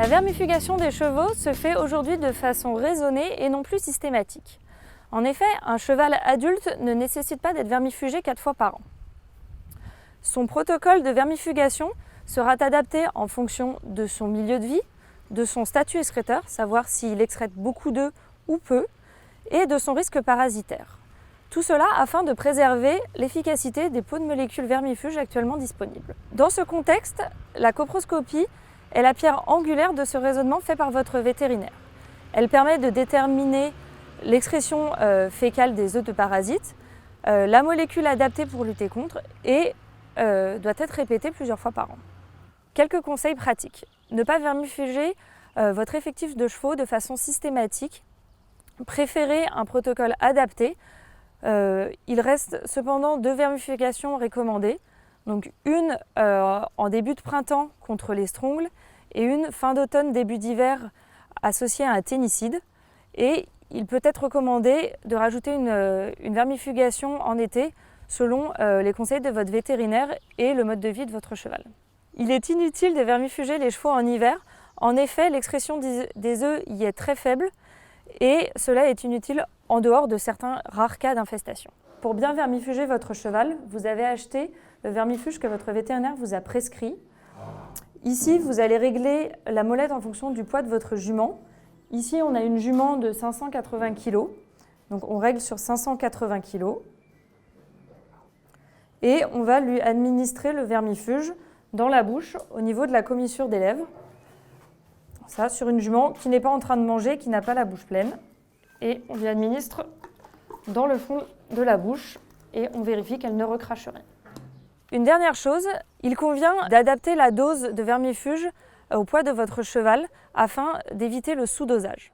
vermifugation des chevaux se fait aujourd'hui de façon raisonnée et non plus systématique. En effet, un cheval adulte ne nécessite pas d'être vermifugé 4 fois par an. Son protocole de vermifugation sera adapté en fonction de son milieu de vie, de son statut excréteur, savoir s'il excrète beaucoup d'œufs ou peu, et de son risque parasitaire. Tout cela afin de préserver l'efficacité des pots de molécules vermifuges actuellement disponibles. Dans ce contexte, la coproscopie est la pierre angulaire de ce raisonnement fait par votre vétérinaire. Elle permet de déterminer l'excrétion fécale des œufs de parasites, la molécule adaptée pour lutter contre et doit être répétée plusieurs fois par an. Quelques conseils pratiques. Ne pas vermifuger votre effectif de chevaux de façon systématique. Préférez un protocole adapté. Il reste cependant 2 vermifugations recommandées. Donc une en début de printemps contre les strongles et une fin d'automne, début d'hiver associée à un ténicide. Et il peut être recommandé de rajouter une vermifugation en été selon les conseils de votre vétérinaire et le mode de vie de votre cheval. Il est inutile de vermifuger les chevaux en hiver. En effet, l'excrétion des œufs y est très faible et cela est inutile en dehors de certains rares cas d'infestation. Pour bien vermifuger votre cheval, vous avez acheté le vermifuge que votre vétérinaire vous a prescrit. Ici, vous allez régler la molette en fonction du poids de votre jument. Ici, on a une jument de 580 kg, donc on règle sur 580 kg. Et on va lui administrer le vermifuge dans la bouche, au niveau de la commissure des lèvres. Ça, sur une jument qui n'est pas en train de manger, qui n'a pas la bouche pleine. Et on lui administre dans le fond de la bouche et on vérifie qu'elle ne recrache rien. Une dernière chose, il convient d'adapter la dose de vermifuge au poids de votre cheval afin d'éviter le sous-dosage.